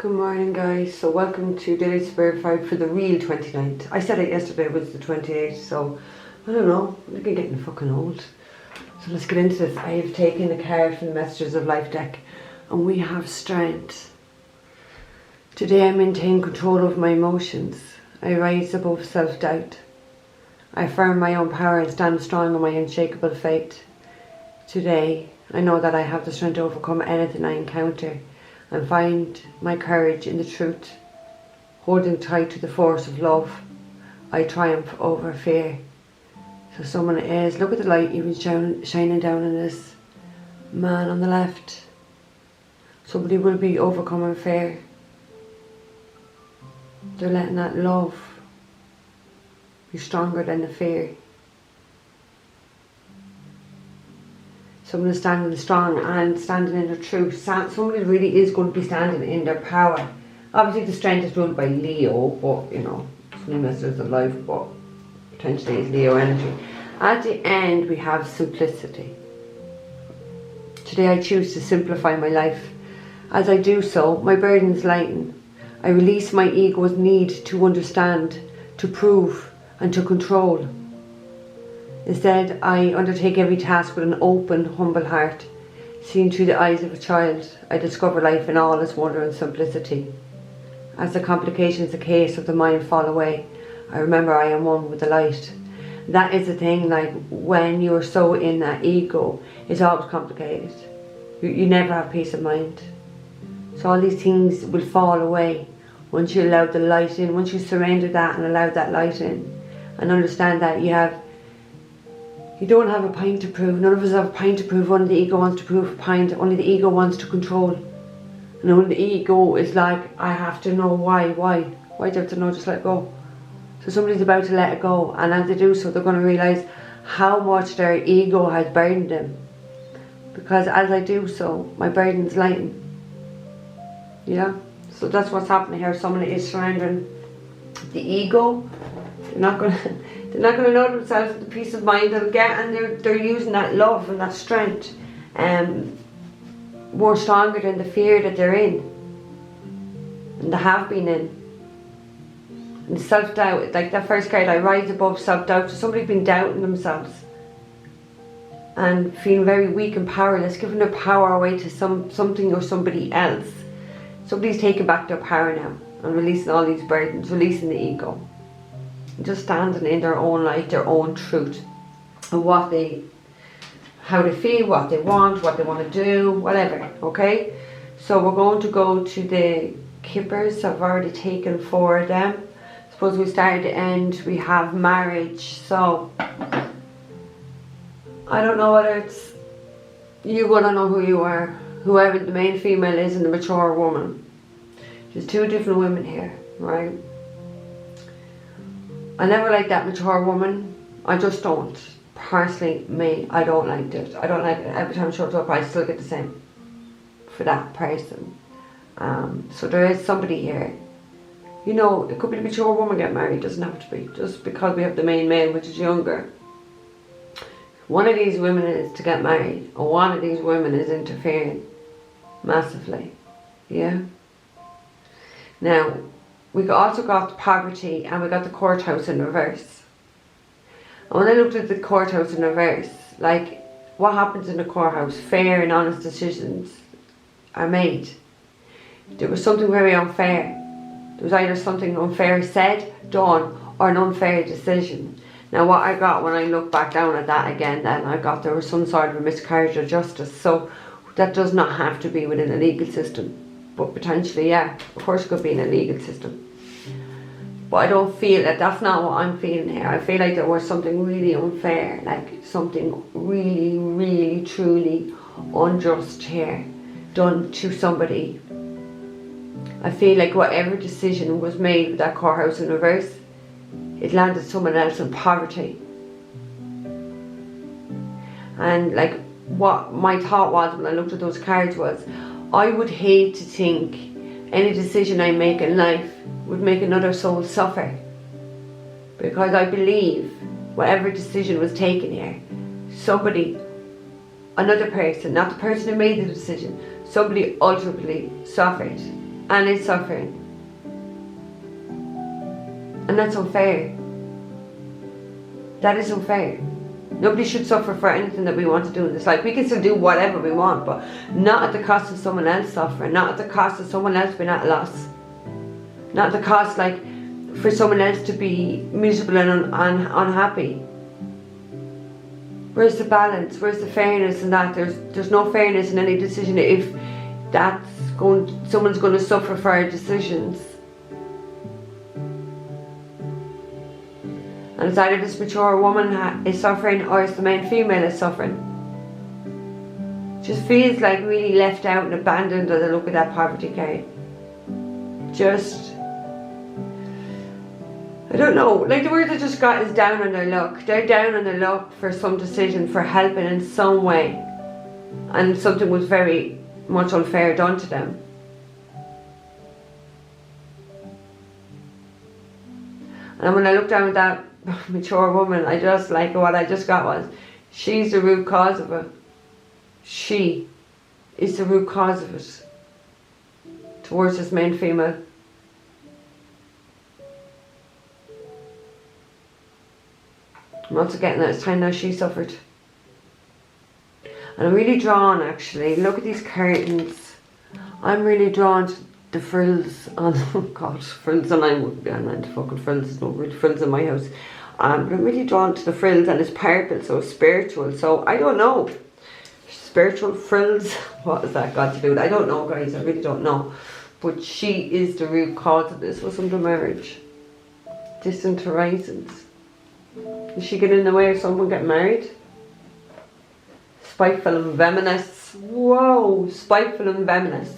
Good morning, guys. So welcome to Daily Spirit Vibe for the real 29th. I said it yesterday was the 28th, so I don't know, I think I'm getting fucking old. So let's get into this. I have taken a card from the Messages of Life deck and we have strength. Today I maintain control of my emotions. I rise above self-doubt. I affirm my own power and stand strong on my unshakable faith. Today I know that I have the strength to overcome anything I encounter and find my courage in the truth. Holding tight to the force of love, I triumph over fear. So someone is, look at the light even shining down on this man on the left. Somebody will be overcoming fear. They're letting that love be stronger than the fear. Someone is standing strong and standing in their truth. Somebody really is going to be standing in their power. Obviously the strength is ruled by Leo, but you know, it's new Messages of Life, but potentially it's Leo energy. At the end we have simplicity. Today I choose to simplify my life. As I do so, my burdens lighten. I release my ego's need to understand, to prove and to control. Instead, I undertake every task with an open, humble heart. Seen through the eyes of a child, I discover life in all its wonder and simplicity. As the complications, the chaos of the mind fall away, I remember I am one with the light. That is the thing, like when you're so in that ego, it's always complicated. You never have peace of mind. So all these things will fall away once you allow the light in, once you surrender that and allow that light in. And understand that you don't have a point to prove. None of us have a point to prove. Only the ego wants to prove a point. Only the ego wants to control. And only the ego is like, I have to know why. Why do I have to know? Just let go. So somebody's about to let it go. And as they do so, they're going to realise how much their ego has burdened them. Because as I do so, my burden's lighten. Yeah? So that's what's happening here. Someone is surrendering the ego. They're not going to know themselves the peace of mind they'll get, and they're using that love and that strength more stronger than the fear that they're in and they have been in. And self-doubt, like that first card, I rise above self-doubt. So somebody's been doubting themselves and feeling very weak and powerless, giving their power away to something or somebody else. Somebody's taking back their power now and releasing all these burdens, releasing the ego. Just standing in their own light, their own truth, and how they feel, what they want to do, whatever. Okay, so we're going to go to the Kippers. I've already taken 4 of them. Suppose we start at the end. We have marriage. So I don't know whether it's you gonna know who you are, whoever the main female is and the mature woman. There's 2 different women here, right? I never liked that mature woman. I just don't. Personally, me, I don't like it. I don't like it. Every time I show up, I still get the same for that person. So there is somebody here. You know, it could be a mature woman get married. It doesn't have to be. Just because we have the main male, which is younger. One of these women is to get married. And one of these women is interfering massively. Yeah? Now, we also got poverty and we got the courthouse in reverse. And when I looked at the courthouse in reverse, like what happens in the courthouse, fair and honest decisions are made. There was something very unfair. There was either something unfair said, done, or an unfair decision. Now what I got when I look back down at that again, then I got there was some sort of a miscarriage of justice. So that does not have to be within a legal system. But potentially, yeah, of course it could be in a legal system. But I don't feel that, that's not what I'm feeling here. I feel like there was something really unfair, like something really, really, truly unjust here done to somebody. I feel like whatever decision was made with that courthouse in reverse, it landed someone else in poverty. And like what my thought was when I looked at those cards was, I would hate to think any decision I make in life would make another soul suffer. Because I believe whatever decision was taken here, somebody, another person, not the person who made the decision, somebody ultimately suffered and is suffering. And that's unfair. That is unfair. Nobody should suffer for anything that we want to do in this life. We can still do whatever we want, but not at the cost of someone else suffering, not at the cost of someone else being at a loss. Not at the cost, like, for someone else to be miserable and unhappy. Where's the balance? Where's the fairness in that? There's no fairness in any decision if someone's going to suffer for our decisions. And it's either this mature woman is suffering or it's the main female is suffering. Just feels like really left out and abandoned at the look of that poverty card. I don't know, like the word I just got is down on their luck. They're down on their luck for some decision, for helping in some way. And something was very much unfair done to them. And when I looked down at that mature woman, what I just got was, she's the root cause of it. She is the root cause of it. Towards this main female. I'm also getting that it's time now she suffered. And I'm really drawn, actually, look at these curtains. I'm really drawn to the frills on, oh God, frills on, I wouldn't be on fucking frills, there's no really frills in my house. But I'm really drawn to the frills, and it's purple, so spiritual. So I don't know, spiritual frills, what has that got to do with it? I don't know, guys, I really don't know. But she is the root cause of this. What's under marriage? Distant horizons. Is she getting in the way of someone getting married? Spiteful and venomous. Whoa, spiteful and venomous.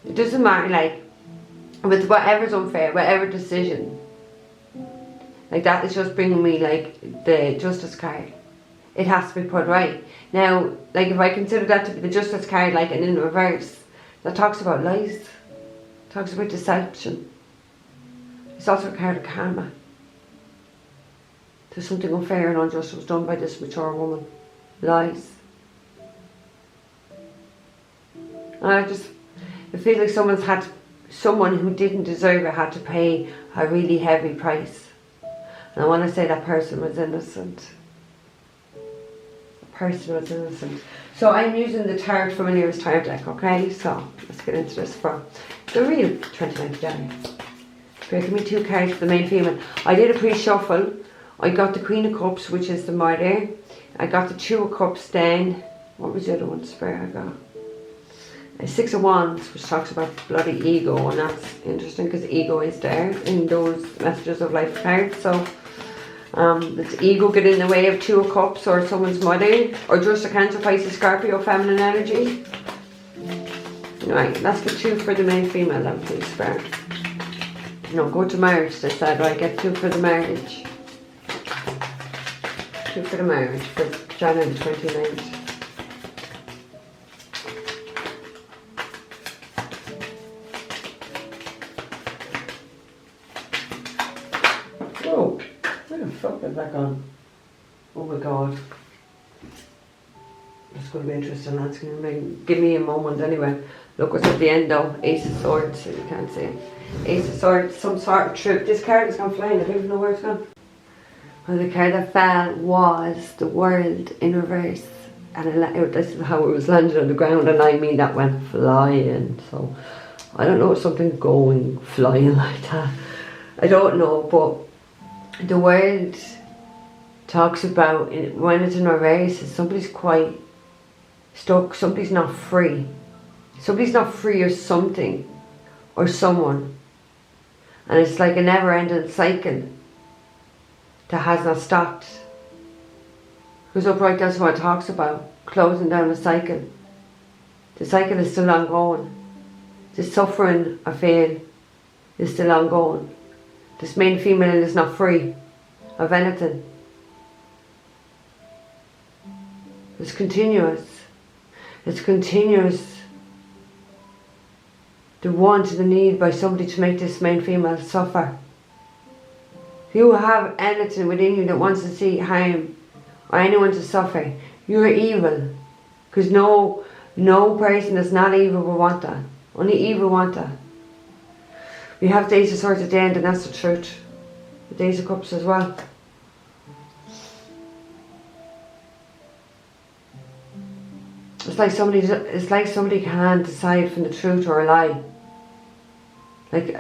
It doesn't matter, like, with whatever's unfair, whatever decision. Like, that is just bringing me, like, the justice card. It has to be put right. Now, like, if I consider that to be the justice card, like, and in reverse, that talks about lies. Talks about deception. It's also a card of karma. There's something unfair and unjust was done by this mature woman. Lies. And it feels like someone who didn't deserve it had to pay a really heavy price. And I want to say that person was innocent. The person was innocent. So I'm using the Tarot Familiar's Tarot deck, okay? So let's get into this for the real 29th January. Give me 2 cards for the main female. I did a pre-shuffle. I got the Queen of Cups, which is the Mother. I got the 2 of Cups then. What was the other one? Spare I got. A 6 of Wands, which talks about bloody ego, and that's interesting because ego is there in those messages of life cards. So does ego get in the way of 2 of Cups or someone's mother, or just a Cancer, Pisces, Scorpio, feminine energy? Right, let's get 2 for the main female then, please, spare. No, go to marriage, they said. Right, get 2 for the marriage. 2 for the marriage for January 29th. Whoa, where the fuck is that gone? Oh my God. That's going to be interesting. That's going to give me a moment anyway. Look what's at the end though. Ace of Swords, so you can't see it. Ace of Swords, some sort of truth. This card has gone flying, I don't even know where it's gone. Well, the card that fell was the World in reverse. And this is how it was landed on the ground, and I mean that went flying. So, I don't know, something going flying like that. I don't know, but the World talks about, when it's in reverse, somebody's quite stuck, somebody's not free. Somebody's not free of something or someone. And it's like a never-ending cycle that has not stopped. Because upright, that's what it talks about, closing down a cycle. The cycle is still ongoing. The suffering, I feel, is still ongoing. This main female is not free of anything. It's continuous. It's continuous. The want and the need by somebody to make this main female suffer. If you have anything within you that wants to see harm or anyone to suffer, you're evil. Because no No person that's not evil will want that. Only evil want that. We have the Ace of Swords at the end, and that's the truth. The Ace of Cups as well. It's like somebody can't decide from the truth or a lie. Like,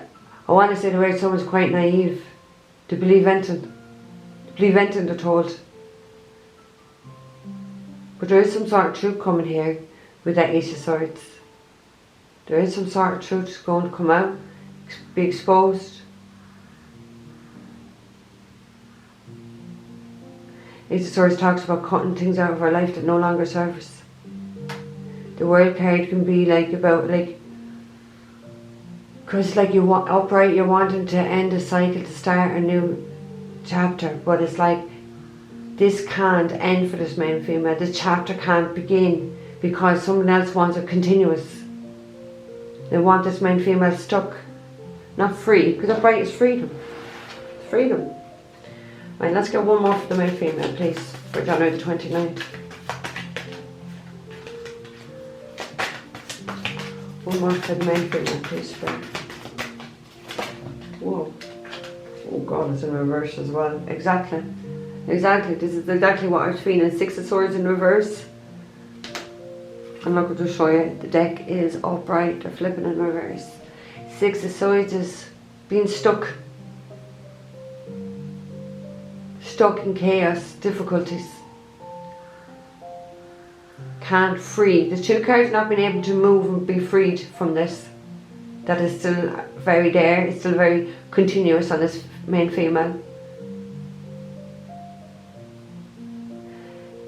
I want to say the word someone's quite naive. To believe anything. To believe anything they're told. But there is some sort of truth coming here with that Ace of Swords. There is some sort of truth going to come out, be exposed. Ace of Swords talks about cutting things out of our life that no longer serve us. The World card can be like about like, because like you want upright, you're wanting to end a cycle, to start a new chapter, but it's like this can't end for this male and female. This chapter can't begin because someone else wants it continuous. They want this male and female stuck, not free, because upright is freedom. It's freedom. Right, let's get one more for the male and female, please, for January the 29th. One more for the male and female, please, for... Whoa. Oh God, it's in reverse as well. Exactly. Exactly. This is exactly what I was feeling. Six of Swords in reverse. I'm not going to show you. The deck is upright. They're flipping in reverse. Six of Swords is being stuck. Stuck in chaos, difficulties. Can't free. The two cards not being able to move and be freed from this. That is still very there. It's still very continuous on this male female.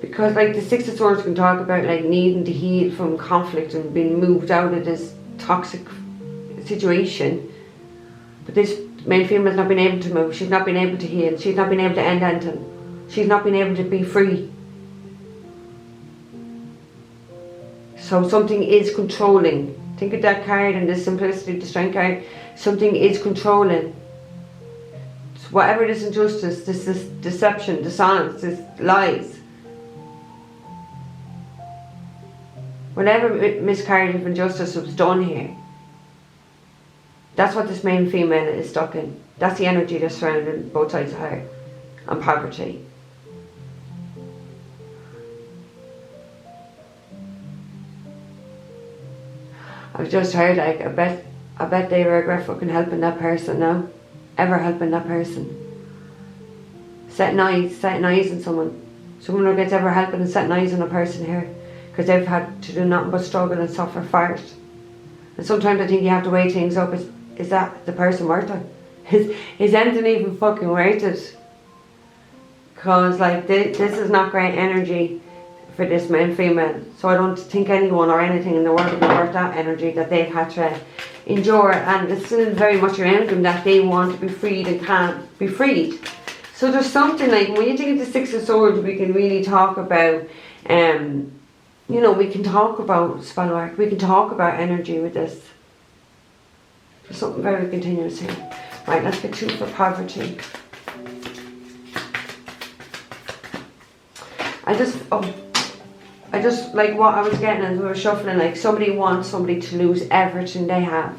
Because like the Six of Swords can talk about like needing to heal from conflict and being moved out of this toxic situation. But this male female's not been able to move. She's not been able to heal. She's not been able to end anything. She's not been able to be free. So something is controlling. Think of that card and the simplicity, the strength card. Something is controlling. So whatever this injustice, this deception, dishonest, this lies. Whatever miscarriage of injustice was done here, that's what this male and female is stuck in. That's the energy that's surrounding both sides of her. And poverty. I've just heard like, I bet they regret fucking helping that person now. Ever helping that person. Setting eyes on someone. Someone who gets ever helping and setting eyes on a person here. Because they've had to do nothing but struggle and suffer for it. And sometimes I think you have to weigh things up. Is that the person worth it? Is anything even fucking worth it? Because like this is not great energy for this male and female. So I don't think anyone or anything in the world would be worth that energy that they've had to endure. And it's still very much around them that they want to be freed and can't be freed. So there's something like, when you think of the Six of Swords, we can really talk about you know, we can talk about spell work, we can talk about energy with this. There's something very continuous here. Right, let's get two for poverty. I just like what I was getting as we were shuffling, like somebody wants somebody to lose everything they have.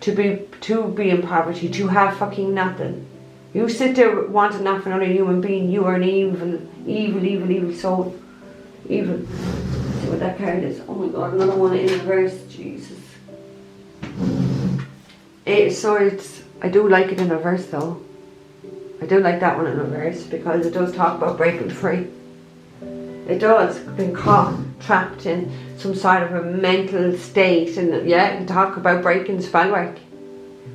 To be in poverty, to have fucking nothing. You sit there wanting that for another human being, you are an evil soul. Evil. See what that card is. Oh my God, another one in reverse. Jesus. Eight of Swords. I do like it in reverse though. I do like that one in reverse because it does talk about breaking free. It does. Being caught, trapped in some sort of a mental state, and yeah, you can talk about breaking spell work.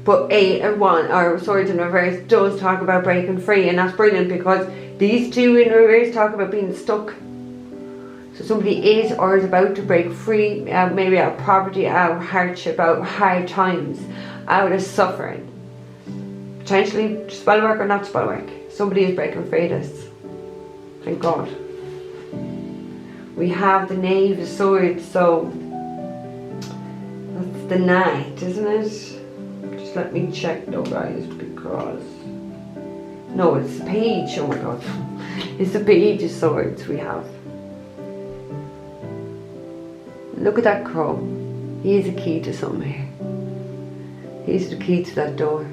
But Eight of One or Swords in reverse does talk about breaking free, and that's brilliant because these two in reverse talk about being stuck. So somebody is or is about to break free, maybe out of poverty, out of hardship, out of hard times, out of suffering. Potentially spell work or not spell work. Somebody is breaking free of this. Thank God. We have the Knave of Swords, so that's the Knight, isn't it? Just let me check though, guys, because... No, it's the Page, oh my God. It's the Page of Swords we have. Look at that crow. He is a key to something here. He's the key to that door.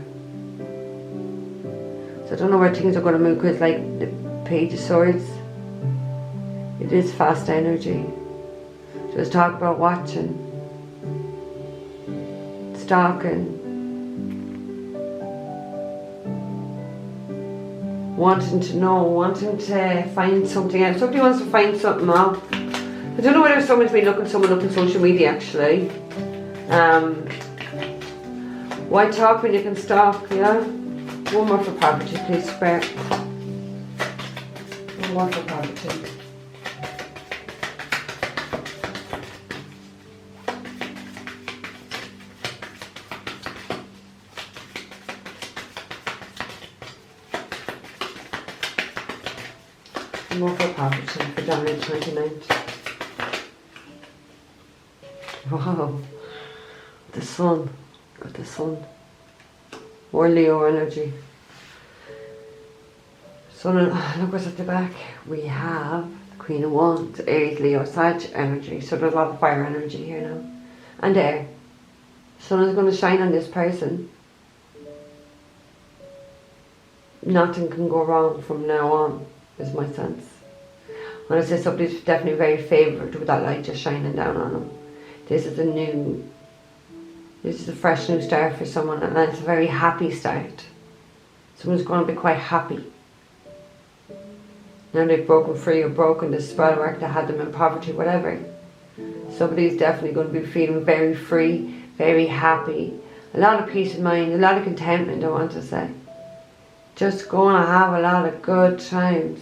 So I don't know where things are going to move, because like the Page of Swords, it is fast energy. Just talk about watching, stalking, wanting to know, wanting to find something out. Somebody wants to find something out. I don't know whether someone's been looking, someone looking social media actually. Why talk when you can stalk, yeah? One more for property, please, spare. One more for property. One more for property for January 29th. Wow. The sun. Got the sun. More Leo energy. So look what's at the back. We have the Queen of Wands, Aries, Leo, Sag energy. So there's a lot of fire energy here now. And air. Sun is going to shine on this person. Nothing can go wrong from now on, is my sense. When I say somebody's definitely very favoured with that light just shining down on them. This is a fresh new start for someone, and it's a very happy start. Someone's going to be quite happy. Now they've broken free or broken the spell work that had them in poverty, whatever. Somebody's definitely going to be feeling very free, very happy. A lot of peace of mind, a lot of contentment, I want to say. Just going to have a lot of good times.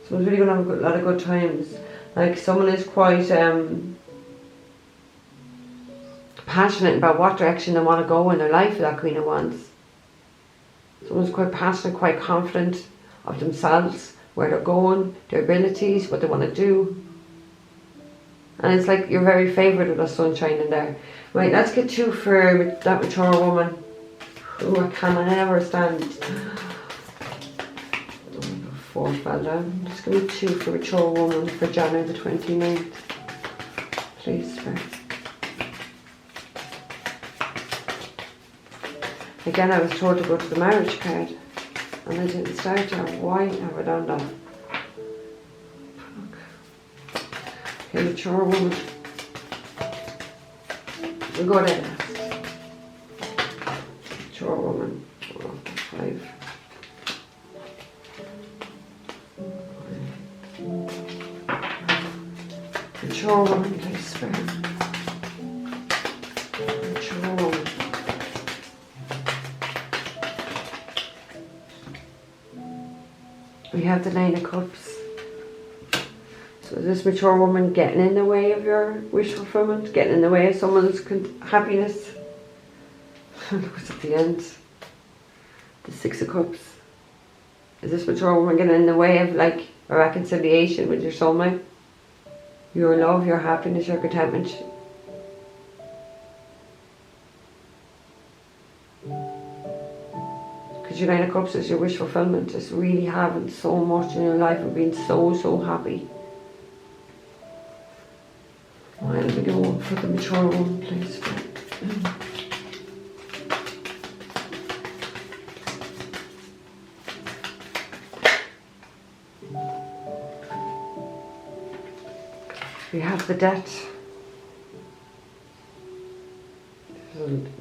Someone's really going to have a lot of good times. Like someone is quite passionate about what direction they want to go in their life, that Queen of Wands. Someone's quite passionate, quite confident of themselves, where they're going, their abilities, what they want to do. And it's like you're very favoured with the sunshine in there. Right, let's get two for that mature woman. Oh, I never stand. Four fell down. Just give me two for mature woman for January the 29th. Please, sir. Again, I was told to go to the marriage card, and I didn't start there. Why have I done that? Okay, mature woman. We'll go there next. Mature woman. 5. Mature woman, please, spare. Mature woman. We have the Nine of Cups. So is this mature woman getting in the way of your wish fulfillment? Getting in the way of someone's happiness? Look what's at the end. The Six of Cups. Is this mature woman getting in the way of like a reconciliation with your soulmate? Your love, your happiness, your contentment. Because your Nine of Cups is your wish fulfillment. Just really having so much in your life and being so happy. Alright, let me go on for the mature one, please. We have the debt.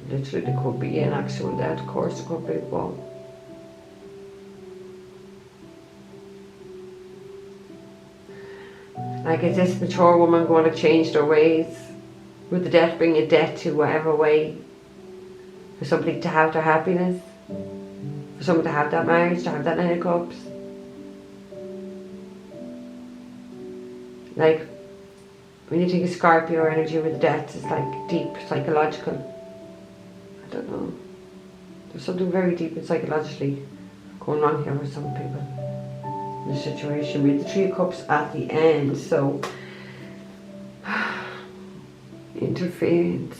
Literally, there could be an actual debt, of course, it could be, well. Like, is this mature woman going to change their ways? Would the debt bring a debt to whatever way? For somebody to have their happiness? For someone to have that marriage, to have that Nine of Cups? Like, when you think of Scorpio energy with the death, it's like deep, psychological. I don't know. There's something very deep and psychologically going on here with some people in this situation. We have the Three of Cups at the end, so interference.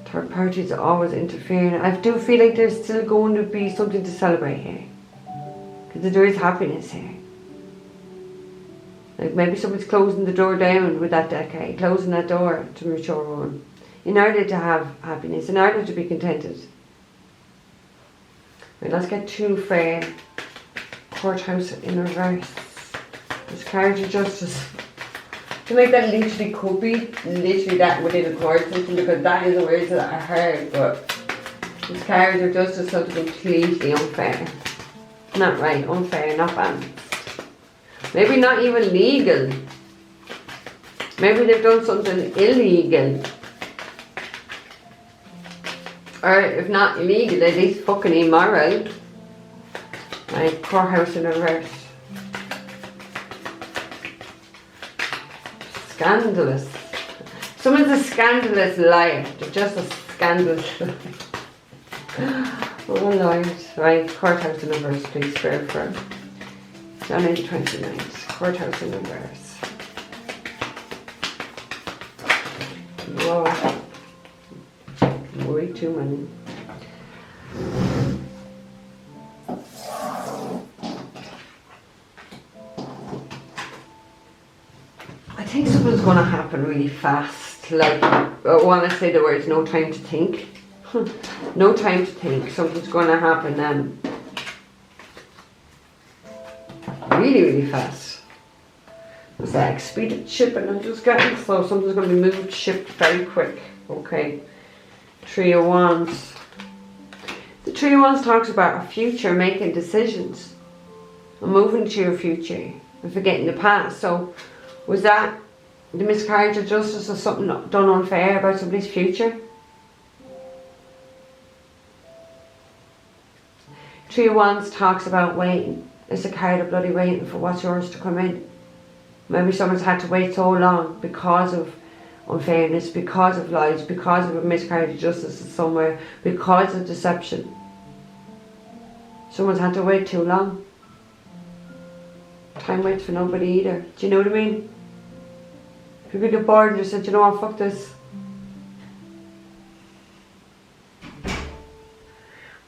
Third parties are always interfering. I do feel like there's still going to be something to celebrate here, because there is happiness here. Like maybe someone's closing the door down with that decade, closing that door to mature on. In order to have happiness, in order to be contented. Right, let's get too fair. Courthouse in reverse. Miscarriage of justice. To make that literally could be literally that within a court system, because that is the words that I heard, but miscarriage of justice is something completely unfair. Not right, unfair, not balanced. Maybe not even legal. Maybe they've done something illegal. Or if not illegal, at least fucking immoral. Like courthouse in reverse. Scandalous. Someone's a scandalous liar. They're just a scandalous. Oh Lord. Right, courthouse in reverse, please, spare for January 29th. Courthouse in reverse. Whoa. Way too many. I think something's going to happen really fast. Like, I want to say the words, no time to think. No time to think. Something's going to happen really, really fast. It's like speeded shipping I'm just getting, so something's going to be moved, shipped very quick. Okay. Three of Wands. The Three of Wands talks about a future, making decisions. And moving to your future. And forgetting the past. So, was that the miscarriage of justice or something done unfair about somebody's future? Three of Wands talks about waiting. It's a card of bloody waiting for what's yours to come in. Maybe someone's had to wait so long because of unfairness, because of lies, because of a miscarriage of justice somewhere, because of deception. Someone's had to wait too long. Time waits for nobody either. Do you know what I mean? People get bored and just said, you know what, fuck this.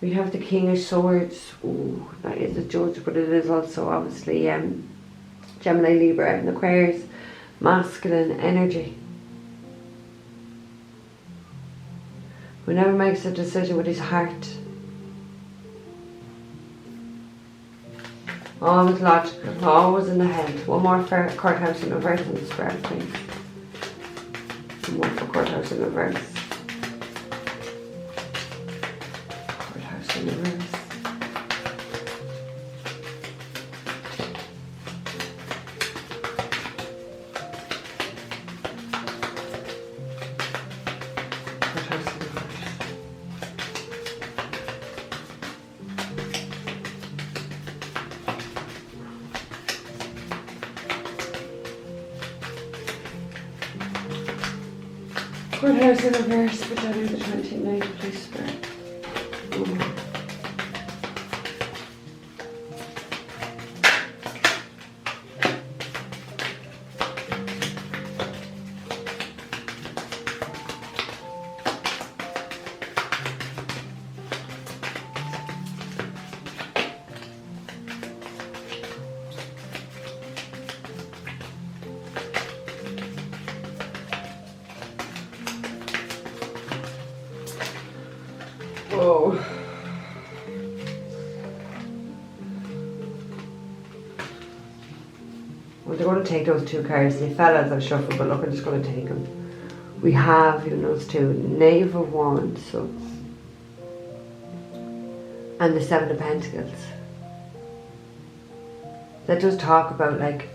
We have the King of Swords. Ooh, that is a judge, but it is also obviously Gemini, Libra and Aquarius. Masculine energy. Who never makes a decision with his heart. Always logical, always in the head. One more for courthouse in reverse in the spread, please. One more for courthouse in reverse. Courthouse in reverse. Courthouse in reverse for January the 29th, please, Spirit. Whoa. Well, they're going to take those two cards. They fell as I shuffled, but look, I'm just going to take them. We have, even those two, Knave of Wands, so, and the Seven of Pentacles. That does talk about like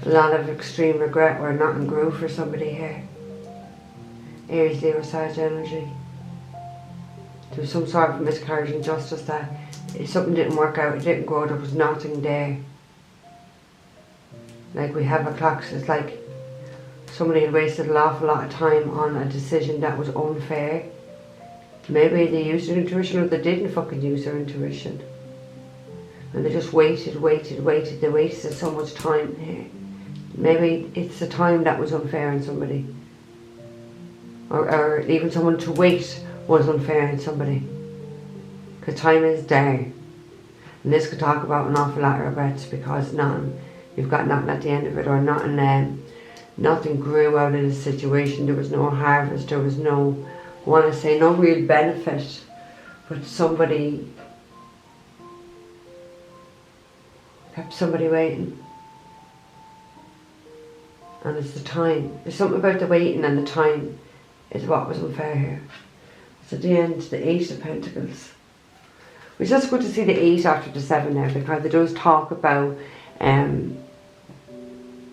a lot of extreme regret where nothing grew for somebody here. Aries, Leo, Sag energy. There was some sort of miscarriage and injustice that if something didn't work out, it didn't grow, there was nothing there. Like we have a clock, so it's like somebody had wasted an awful lot of time on a decision that was unfair. Maybe they used their intuition or they didn't fucking use their intuition. And they just waited. They wasted so much time here. Maybe it's the time that was unfair on somebody. Or even someone to wait was unfair on somebody. Because time is there. And this could talk about an awful lot of regrets because none you've got nothing at the end of it, or nothing grew out of the situation. There was no harvest, there was no, I want to say, no real benefit, but somebody kept somebody waiting. And it's the time. There's something about the waiting and the time is what was unfair here. It's at the end, the 8 of Pentacles. Which is good to see the 8 after the 7 there, because it does talk about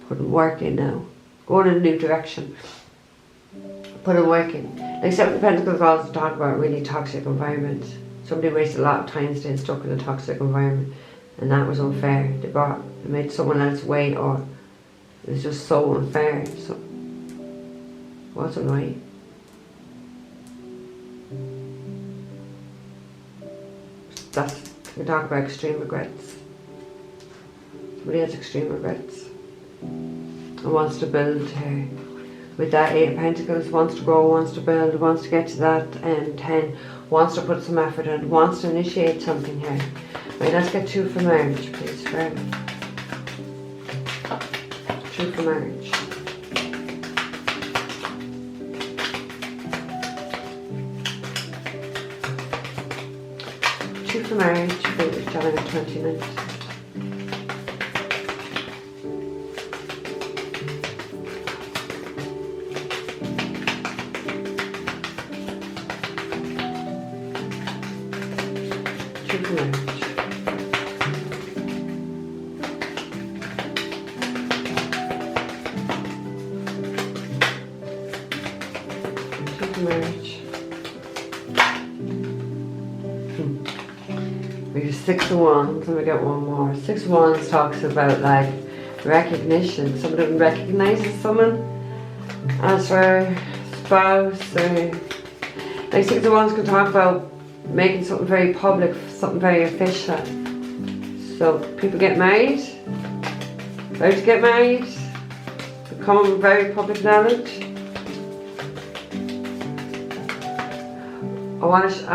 putting work in now. Going in a new direction. Putting work in. Like 7 of Pentacles also talk about a really toxic environment. Somebody wasted a lot of time staying stuck in a toxic environment. And that was unfair. They made someone else wait, or it was just so unfair. So it wasn't right. We talk about extreme regrets. Somebody has extreme regrets and wants to build here. With that 8 of Pentacles, wants to grow, wants to build, wants to get to that 10, wants to put some effort in, wants to initiate something here. Right, let's get 2 for marriage, please. Right. 2 for marriage. 2 for marriage, please. July 29th. 2 for marriage. 2 for marriage. We have 6 of Wands, and we get one more. 6 of Wands talks about like recognition. Somebody recognizes someone as their spouse, or like 6 of Wands can talk about making something very public, something very official. So people get married, about to get married, become very public knowledge. I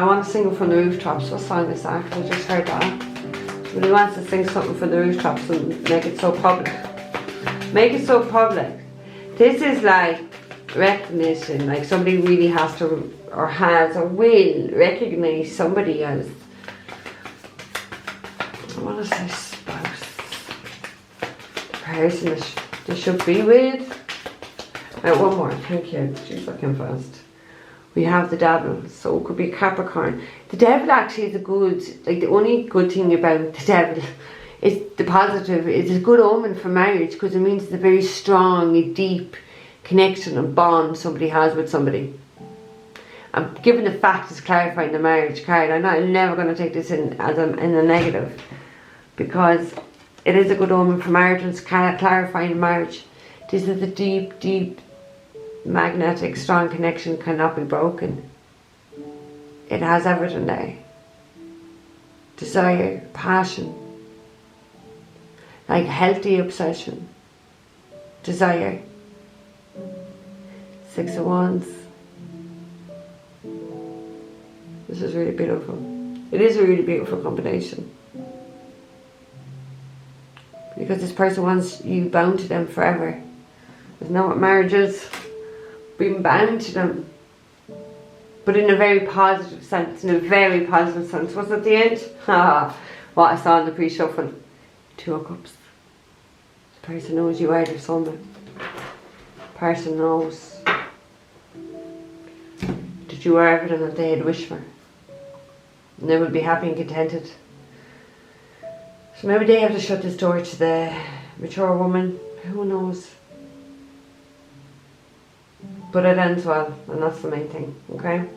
want to sing it from the rooftops. What song is that? I just heard that. Somebody wants to sing something from the rooftops and make it so public. Make it so public. This is like recognition, like somebody really has to, or has, or will recognize somebody as, I want to say spouse, the person that they should be with. Right, one more, thank you. Jeez, I came fast. We have the devil, so it could be Capricorn. The devil actually is a good, like the only good thing about the devil is the positive. It's a good omen for marriage, because it means it's a very strong, a deep connection and bond somebody has with somebody. I'm given the fact it's clarifying the marriage card. I'm never going to take this in as in a negative, because it is a good omen for marriage and it's clarifying marriage. This is a deep, deep, magnetic, strong connection, cannot be broken. It has everything there. Desire, passion, like healthy obsession, desire. 6 of Wands. This is really beautiful. It is a really beautiful combination, because this person wants you bound to them forever. Isn't that what marriage is? Being bound to them, but in a very positive sense. In a very positive sense. What's at the end? What I saw in the pre-shuffle. 2 of Cups. The person knows you are their soulmate. The person knows that you are everything that they had wished for, and they will be happy and contented. So maybe they have to shut this door to the mature woman. Who knows? But it ends well, and that's the main thing, okay?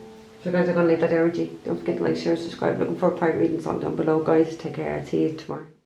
So guys, I'm going to leave that energy. Don't forget to like, share, subscribe. Looking for a private reading song down below, guys. Take care. I'll see you tomorrow.